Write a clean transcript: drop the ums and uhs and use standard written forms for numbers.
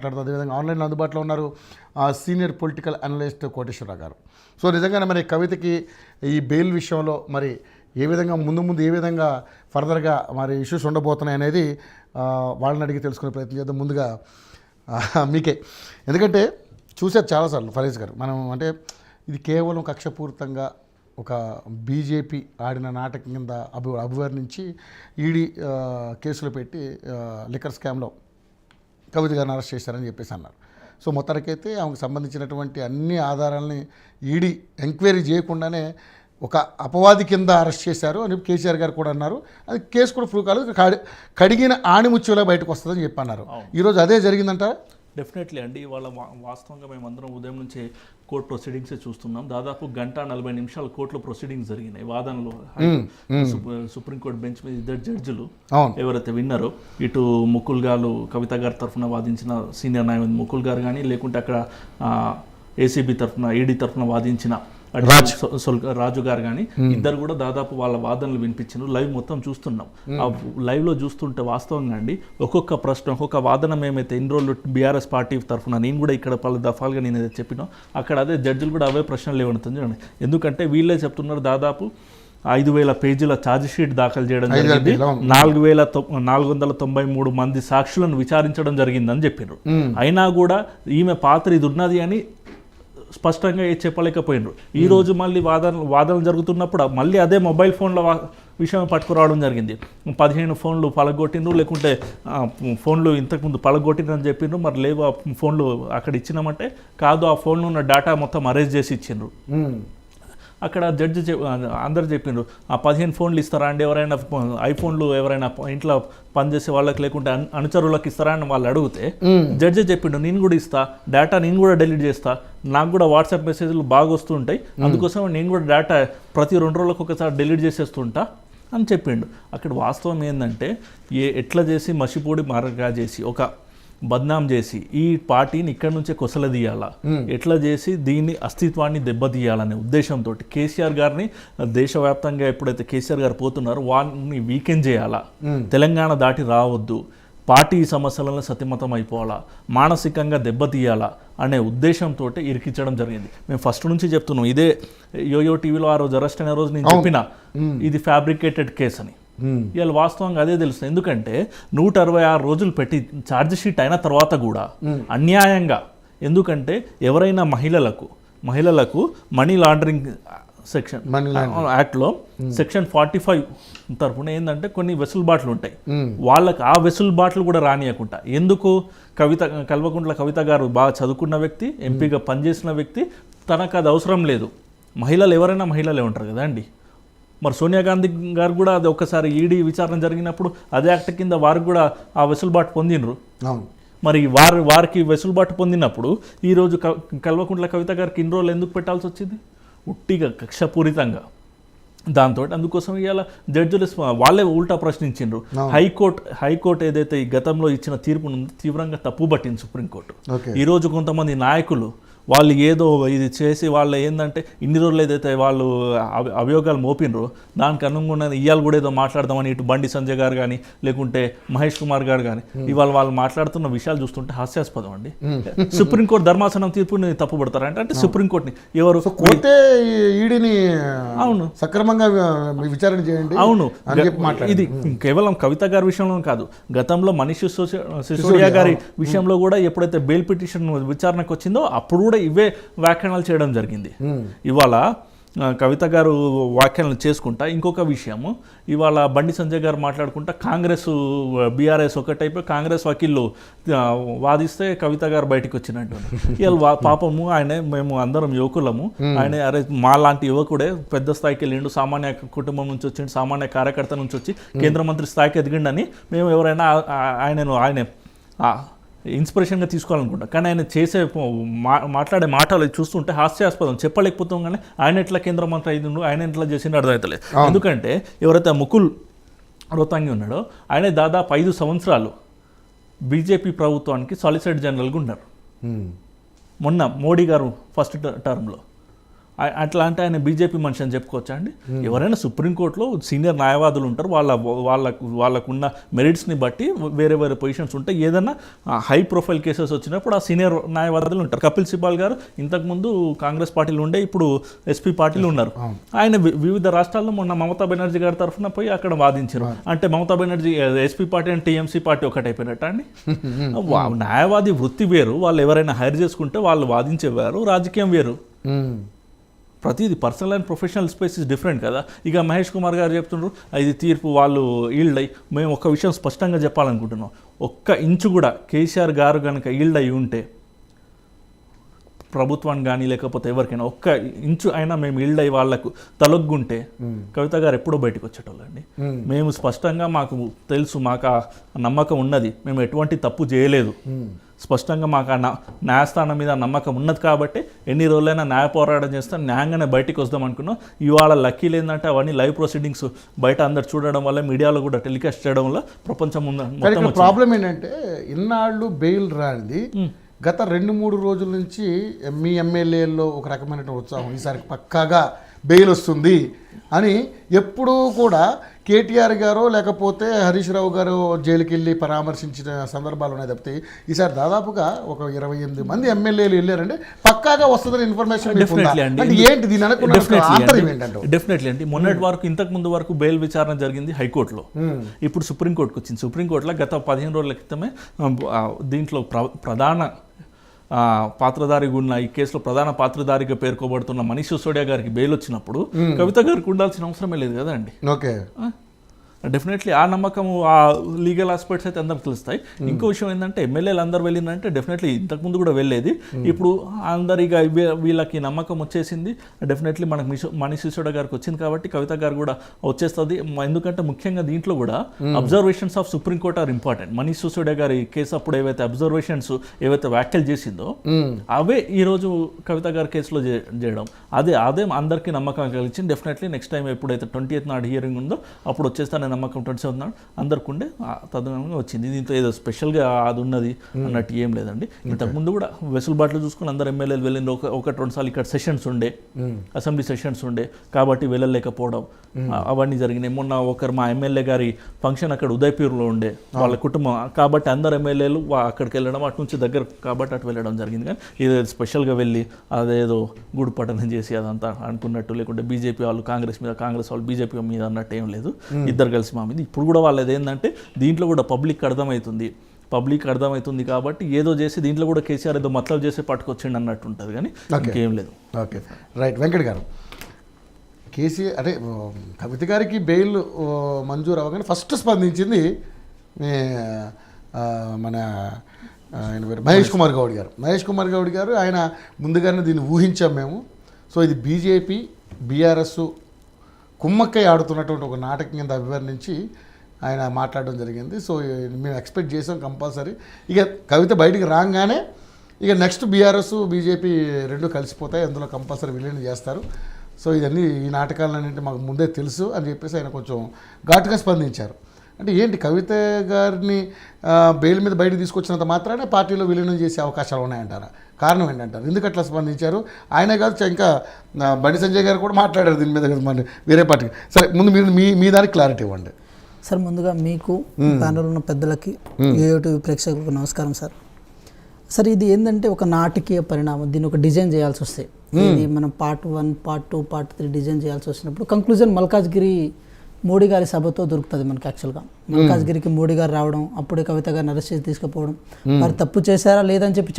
మాట్లాడుతూ అదేవిధంగా ఆన్లైన్లో అందుబాటులో ఉన్నారు సీనియర్ పొలిటికల్ అనలిస్ట్ కోటేశ్వరరావు గారు. సో నిజంగానే మరి కవితకి ఈ బెయిల్ విషయంలో మరి ఏ విధంగా ముందు ఏ విధంగా ఫర్దర్గా మరి ఇష్యూస్ ఉండబోతున్నాయి అనేది వాళ్ళని అడిగి తెలుసుకునే ప్రయత్నం చేద్దాం. ముందుగా మీకే, ఎందుకంటే చూసారు చాలాసార్లు ఫరీజ్ గారు, మనం అంటే ఇది కేవలం కక్షపూరితంగా ఒక బీజేపీ ఆడిన నాటకం కింద అభివర్ణించి ఈడీ కేసులు పెట్టి లిక్కర్ స్కామ్లో కవిత గారిని అరెస్ట్ చేశారని చెప్పేసి అన్నారు. సో మొత్తానికైతే ఆమెకు సంబంధించినటువంటి అన్ని ఆధారాలని ఈడీ ఎంక్వైరీ చేయకుండానే ఒక అపవాది కింద అరెస్ట్ చేశారు అని కేసీఆర్ గారు కూడా అన్నారు. అది కేసు కూడా ప్రూవ్ కాలేదు, కడిగిన ఆణిముత్యంలో బయటకు వస్తుందని చెప్పి అన్నారు. ఈరోజు అదే జరిగిందంట. డెఫినెట్లీ అండి. ఇవాళ వాస్తవంగా మేమందరం ఉదయం నుంచే కోర్టు ప్రొసీడింగ్సే చూస్తున్నాం. దాదాపు 1:40 కోర్టులో ప్రొసీడింగ్స్ జరిగినాయి. వాదనలో సుప్రీంకోర్టు బెంచ్ మీద 2 జడ్జిలు ఎవరైతే విన్నారో, ఇటు ముకుల్ గారు కవిత గారి తరఫున వాదించిన సీనియర్ న్యాయవాది ముకుల్ గారు కానీ, లేకుంటే అక్కడ ఏసీబీ తరఫున ఈడీ తరఫున వాదించిన రాజు గారు కానీ, ఇద్దరు కూడా దాదాపు వాళ్ళ వాదనలు వినిపించారు. లైవ్ మొత్తం చూస్తున్నాం. ఆ లైవ్లో చూస్తుంటే వాస్తవంగా అండి ఒక్కొక్క ప్రశ్న ఒక్కొక్క వాదన మేమైతే ఇన్ని రోజులు బీఆర్ఎస్ పార్టీ తరఫున నేను కూడా ఇక్కడ పలు దఫాలుగా నేను ఏదైతే చెప్పినా అక్కడ అదే జడ్జిలు కూడా అవే ప్రశ్నలు లేవనుతుంది చూడండి. ఎందుకంటే వీళ్ళే చెప్తున్నారు దాదాపు 5,000 పేజీల ఛార్జ్షీట్ దాఖలు చేయడం జరిగింది, 4,493 మంది సాక్షులను విచారించడం జరిగిందని చెప్పారు. అయినా కూడా ఈమె పాత్ర ఇది ఉన్నది అని స్పష్టంగా చెప్పలేకపోయినారు. ఈరోజు మళ్ళీ వాదనలు జరుగుతున్నప్పుడు మళ్ళీ అదే మొబైల్ ఫోన్ల విషయం పట్టుకురావడం జరిగింది. 15 ఫోన్లు పలగొట్టిండ్రు, లేకుంటే ఫోన్లు ఇంతకుముందు పలగొట్టిండ్రు అని చెప్పిండ్రు. మరి లేవు ఆ ఫోన్లు అక్కడ ఇచ్చినామంటే కాదు, ఆ ఫోన్లో ఉన్న డేటా మొత్తం అరేంజ్ చేసి ఇచ్చిండ్రు. అక్కడ జడ్జి అందరు చెప్పిండ్రు ఆ 15 ఫోన్లు ఇస్తారా అండి, ఎవరైనా ఐఫోన్లు ఎవరైనా ఇంట్లో పనిచేసే వాళ్ళకి లేకుంటే అనుచరులకు ఇస్తారా అని వాళ్ళు అడిగితే జడ్జి చెప్పిండు నేను కూడా ఇస్తా, డేటా నేను కూడా డిలీట్ చేస్తా, నాకు కూడా వాట్సాప్ మెసేజ్లు బాగా వస్తుంటాయి, అందుకోసం నేను కూడా డేటా ప్రతి 2 రోజులకు ఒకసారి డిలీట్ చేసేస్తుంటా అని చెప్పిండు. అక్కడ వాస్తవం ఏంటంటే ఎట్లా చేసి మసిపూడి మరగా చేసి ఒక బద్నాం చేసి ఈ పార్టీని ఇక్కడి నుంచే కొసలదీయాలా, ఎట్లా చేసి దీన్ని అస్తిత్వాన్ని దెబ్బతీయాలనే ఉద్దేశంతో కేసీఆర్ గారిని దేశవ్యాప్తంగా ఎప్పుడైతే కేసీఆర్ గారు పోతున్నారో వారిని వీకెండ్ చేయాలా, తెలంగాణ దాటి రావద్దు, పార్టీ సమస్యలను సతీమతం అయిపోవాలా, మానసికంగా దెబ్బతీయాలా అనే ఉద్దేశంతో ఇరికించడం జరిగింది. మేము ఫస్ట్ నుంచి చెప్తున్నాం, ఇదే యోయో టీవీలో ఆ రోజు అరెస్ట్ అయిన రోజు నేను చెప్పిన ఇది ఫ్యాబ్రికేటెడ్ కేసు అని. ఇవాళ వాస్తవంగా అదే తెలుస్తుంది. ఎందుకంటే 166 రోజులు పెట్టి ఛార్జ్షీట్ అయిన తర్వాత కూడా అన్యాయంగా, ఎందుకంటే ఎవరైనా మహిళలకు మనీ లాండరింగ్ సెక్షన్ యాక్ట్లో సెక్షన్ 45 తరఫున ఏంటంటే కొన్ని వెసులుబాట్లు ఉంటాయి, వాళ్ళకి ఆ వెసులుబాట్లు కూడా రానియకుండా. ఎందుకు కల్వకుంట్ల కవిత గారు బాగా చదువుకున్న వ్యక్తి, ఎంపీగా పనిచేసిన వ్యక్తి, తనకు అది అవసరం లేదు. మహిళలు ఎవరైనా మహిళలే ఉంటారు కదా అండి. మరి సోనియా గాంధీ గారు కూడా అది ఒకసారి ఈడీ విచారణ జరిగినప్పుడు అదే యాక్ట్ కింద వారికి కూడా ఆ వెసులుబాటు పొందినరు. మరి వారికి వెసులుబాటు పొందినప్పుడు ఈరోజు కల్వకుంట్ల కవిత గారికి ఇన్ని రోజులు ఎందుకు పెట్టాల్సి వచ్చింది? ఉట్టిగా కక్షపూరితంగా దాంతో. అందుకోసం ఇవాళ జడ్జిలు వాళ్ళే ఉల్టా ప్రశ్నించిండ్రు. హైకోర్టు ఏదైతే ఈ గతంలో ఇచ్చిన తీర్పును తీవ్రంగా తప్పుబట్టింది సుప్రీంకోర్టు. ఈరోజు కొంతమంది నాయకులు వాళ్ళు ఏదో ఇది చేసి వాళ్ళు ఏంటంటే ఇన్ని రోజులు ఏదైతే వాళ్ళు అభియోగాలు మోపినరో దానికి అనుగుణంగా ఇవాళ కూడా ఏదో మాట్లాడదామని ఇటు బండి సంజయ్ గారు కానీ లేకుంటే మహేష్ కుమార్ గారు కానీ ఇవాళ వాళ్ళు మాట్లాడుతున్న విషయాలు చూస్తుంటే హాస్యాస్పదం అండి. సుప్రీంకోర్టు ధర్మాసనం తీర్పుని తప్పుపడతారంటే అంటే సుప్రీంకోర్టుని ఎవరు ఈడీని అవును సక్రమంగా విచారణ చేయండి. అవును, ఇది కేవలం కవిత గారి విషయంలో కాదు, గతంలో మనీష్ సిసోడియా గారి విషయంలో కూడా ఎప్పుడైతే బెయిల్ పిటిషన్ విచారణకు వచ్చిందో అప్పుడు కూడా ఇవే వ్యాఖ్యానాలు చేయడం జరిగింది. ఇవాళ కవిత గారు వ్యాఖ్యానాలు చేసుకుంటా ఇంకొక విషయము, ఇవాళ బండి సంజయ్ గారు మాట్లాడుకుంటా కాంగ్రెస్ బీఆర్ఎస్ ఒకటైపోయి కాంగ్రెస్ వకీళ్ళు వాదిస్తే కవిత గారు బయటకు వచ్చినట్టు. ఇవాళ పాపము మేము అందరం యువకులము, ఆయన అరే మా లాంటి యువకుడే పెద్ద స్థాయికి వెళ్ళిండు, సామాన్య కుటుంబం నుంచి వచ్చిండు, సామాన్య కార్యకర్త నుంచి వచ్చి కేంద్ర మంత్రి స్థాయికి ఎదిగిండని మేము ఎవరైనా ఆయన ఇన్స్పిరేషన్గా తీసుకోవాలనుకుంటా. కానీ ఆయన మాట్లాడే మాటలు చూస్తుంటే హాస్యాస్పదం, చెప్పలేకపోతాం. కానీ ఆయన ఎట్లా కేంద్ర మంత్రి అయిండు, ఆయన ఎట్లా చేసిండో అర్థమవుతలేదు. ఎందుకంటే ఎవరైతే ముకుల్ రోహ్తంగి ఉన్నాడో ఆయన దాదాపు 5 సంవత్సరాలు బీజేపీ ప్రభుత్వానికి సాలిసిటర్ జనరల్గా ఉన్నారు. మొన్న మోడీ గారు ఫస్ట్ టర్మ్లో అట్లా అంటే ఆయన బీజేపీ మనిషి అని చెప్పుకోవచ్చా అండి? ఎవరైనా సుప్రీంకోర్టులో సీనియర్ న్యాయవాదులు ఉంటారు, వాళ్ళకున్న మెరిట్స్ని బట్టి వేరే వేరే పొజిషన్స్ ఉంటాయి. ఏదైనా హై ప్రొఫైల్ కేసెస్ వచ్చినప్పుడు ఆ సీనియర్ న్యాయవాదులు ఉంటారు. కపిల్ సిబాల్ గారు ఇంతకుముందు కాంగ్రెస్ పార్టీలో ఉండే, ఇప్పుడు ఎస్పీ పార్టీలో ఉన్నారు. ఆయన వివిధ రాష్ట్రాల్లో మొన్న మమతా బెనర్జీ గారి తరఫున పోయి అక్కడ వాదించారు. అంటే Mamata Banerjee SP party and TMC party ఒకటైపోయినట్ట అండి? న్యాయవాది వృత్తి వేరు, వాళ్ళు ఎవరైనా హైర్ చేసుకుంటే వాళ్ళు వాదించేవారు, రాజకీయం వేరు. ప్రతిది personal and professional space is different కదా. ఇక మహేష్ కుమార్ గారు చెప్తున్నారు ఇది తీర్పు వాళ్ళు ఈల్డ్ అయ్యి, మేము ఒక విషయం స్పష్టంగా చెప్పాలనుకుంటున్నాం. ఒక్క ఇంచు కూడా కేసీఆర్ గారు కనుక ఈల్డ్ అయ్యి ఉంటే ప్రభుత్వాన్ని కానీ లేకపోతే ఎవరికైనా ఒక్క ఇంచు అయినా మేము ఈల్డ్ అయ్యి వాళ్లకు తలొగ్గుంటే కవిత గారు ఎప్పుడో బయటకు వచ్చేటోళ్ళండి. మేము స్పష్టంగా మాకు తెలుసు, మాకు ఆ నమ్మకం ఉన్నది, మేము ఎటువంటి తప్పు చేయలేదు, స్పష్టంగా మాకు ఆ న్యాయస్థానం మీద నమ్మకం ఉన్నది కాబట్టి ఎన్ని రోజులైనా న్యాయ పోరాటం చేస్తాం, న్యాయంగానే బయటికి వద్దాం అనుకున్నాం. ఇవాళ లక్కీలు ఏంటంటే అవన్నీ లైవ్ ప్రొసీడింగ్స్ బయట అందరు చూడడం వల్ల, మీడియాలో కూడా టెలికాస్ట్ చేయడం వల్ల ప్రపంచం మొత్తం. ప్రాబ్లం ఏంటంటే ఇన్నాళ్ళు బెయిల్ రానిది గత 2-3 రోజుల నుంచి మీ ఎమ్మెల్యేల్లో ఒక రకమైన ఉత్సాహం, ఈసారి పక్కాగా బెయిల్ వస్తుంది అని ఎప్పుడూ కూడా కేటీఆర్ గారు లేకపోతే హరీష్ రావు గారు జైలుకి వెళ్ళి పరామర్శించిన సందర్భాలు ఉన్నాయి తప్పితే ఈసారి దాదాపుగా ఒక 28 మంది ఎమ్మెల్యేలు వెళ్ళారంటే పక్కాగా వస్తుందని ఇన్ఫర్మేషన్ ఏంటి దీని అనుకున్న డెఫినెట్లీ అండి. మొన్నటి వరకు ఇంతకు ముందు వరకు బెయిల్ విచారణ జరిగింది హైకోర్టులో, ఇప్పుడు సుప్రీంకోర్టుకు వచ్చింది. సుప్రీంకోర్టులో గత 15 రోజుల క్రితమే దీంట్లో ప్రధాన పాత్రధారిగా ఉన్న ఈ కేసులో ప్రధాన పాత్రధారిగా పేర్కోబడుతున్న మనీష్ సిసోడియా గారికి బెయిల్ వచ్చినప్పుడు కవిత గారికి ఉండాల్సిన అవసరమే లేదు కదా అండి. ఓకే, డెఫినెట్లీ ఆ నమ్మకము, ఆ లీగల్ ఆస్పెక్ట్స్ అయితే అందరికి తెలుస్తాయి. ఇంకో విషయం ఏంటంటే ఎమ్మెల్యేలు అందరు వెళ్ళిందంటే డెఫినెట్లీ ఇంతకుముందు కూడా వెళ్ళేది, ఇప్పుడు అందరిగా వీళ్ళకి నమ్మకం వచ్చేసింది. డెఫినెట్లీ మనకు మనీష్ సిసోడియా గారికి వచ్చింది కాబట్టి కవిత గారు కూడా వచ్చేస్తుంది. ఎందుకంటే ముఖ్యంగా దీంట్లో కూడా observations of Supreme Court are important. Manish Sisodia గారి కేసు అప్పుడు ఏవైతే అబ్జర్వేషన్స్ ఏవైతే వ్యాఖ్యలు చేసిందో అవే ఈరోజు కవిత గారి కేసులో చేయడం, అదే అందరికీ నమ్మకం కలిగించింది. డెఫినెట్లీ నెక్స్ట్ టైం ఎప్పుడైతే 20th నాడు హియరింగ్ ఉందో అప్పుడు వచ్చేస్తాను నమ్మకం 27 నాడు అందరికి ఉండే తదనంగా వచ్చింది. దీంతో ఏదో స్పెషల్గా అది ఉన్నది అన్నట్టు ఏం లేదండి. ఇంతకుముందు కూడా వెసులుబాట్లు చూసుకుని అందరు ఎమ్మెల్యేలు వెళ్ళింది. ఒకటి 2 సార్లు ఇక్కడ సెషన్స్ ఉండే, అసెంబ్లీ సెషన్స్ ఉండే కాబట్టి వెళ్ళలేకపోవడం అవన్నీ జరిగినాయి. మొన్న మా ఎమ్మెల్యే గారి ఫంక్షన్ అక్కడ ఉదయపూర్లో ఉండే వాళ్ళ కుటుంబం కాబట్టి అందరు ఎమ్మెల్యేలు అక్కడికి వెళ్ళడం, అటు నుంచి దగ్గర కాబట్టి అటు వెళ్ళడం జరిగింది. కానీ ఇది స్పెషల్గా వెళ్ళి అదేదో గూడు పట్టణం చేసి అదంతా అనుకున్నట్టు, లేకుంటే బీజేపీ వాళ్ళు కాంగ్రెస్ మీద, కాంగ్రెస్ వాళ్ళు బీజేపీ మీద అన్నట్టు ఏం లేదు. ఇద్దరు కలిసి మా మీద. ఇప్పుడు కూడా వాళ్ళది ఏంటంటే దీంట్లో కూడా పబ్లిక్ అర్థమవుతుంది కాబట్టి ఏదో చేసి దీంట్లో కూడా కేసీఆర్ ఏదో మతలబు చేసి పట్టుకొచ్చిండి అన్నట్టు ఉంటుంది, కానీ ఇంకేం లేదు. Okay, right. వెంకట్ గారు, కేసీఆర్ అంటే కవిత గారికి బెయిల్ మంజూరు అవ్వగానే ఫస్ట్ స్పందించింది మన ఆయన పేరు మహేష్ కుమార్ గౌడ్ గారు. ఆయన ముందుగానే దీన్ని ఊహించాం మేము. సో ఇది బీజేపీ బీఆర్ఎస్ కుమ్మక్కై ఆడుతున్నటువంటి ఒక నాటకం కింద అభివర్ణించి ఆయన మాట్లాడడం జరిగింది. సో మేము ఎక్స్పెక్ట్ చేసాం కంపల్సరీ. ఇక కవిత బయటికి రాగానే ఇక నెక్స్ట్ బీఆర్ఎస్ బీజేపీ రెండు కలిసిపోతాయి, అందులో కంపల్సరీ విలీనం చేస్తారు. సో ఇవన్నీ ఈ నాటకాలన్నింటి మాకు ముందే తెలుసు అని చెప్పేసి ఆయన కొంచెం ఘాటుగా స్పందించారు. అంటే ఏంటి కవిత గారిని బెయిల్ మీద బయటకు తీసుకొచ్చినంత మాత్రానే పార్టీలో విలీనం చేసే అవకాశాలు ఉన్నాయంటారా? కారణం ఏంటంటారు? ఎందుకు అట్లా స్పందించారు? ఆయనే కాదు ఇంకా బండి సంజయ్ గారు కూడా మాట్లాడారు దీని మీద మన వేరే పార్టీకి. సరే, ముందు మీరు మీ దానికి క్లారిటీ ఇవ్వండి సార్. ముందుగా మీకు ప్యానల్ ఉన్న పెద్దలకి, యూట్యూబ్ ప్రేక్షకులకు నమస్కారం సార్. సార్, ఇది ఏంటంటే ఒక నాటకీయ పరిణామం. దీన్ని ఒక డిజైన్ చేయాల్సి వస్తాయి. ఇది మనం పార్ట్ 1, పార్ట్ 2, పార్ట్ 3 డిజైన్ చేయాల్సి వచ్చినప్పుడు కంక్లూజన్ మల్కాజ్గిరి మోడీ గారి సభతో దొరుకుతుంది మనకి. యాక్చువల్గా మల్కాజ్గిరికి మోడీ గారు రావడం, అప్పుడే కవిత గారిని అరెస్ట్ చేసి తీసుకుపోవడం, మరి తప్పు చేశారా లేదని చెప్పి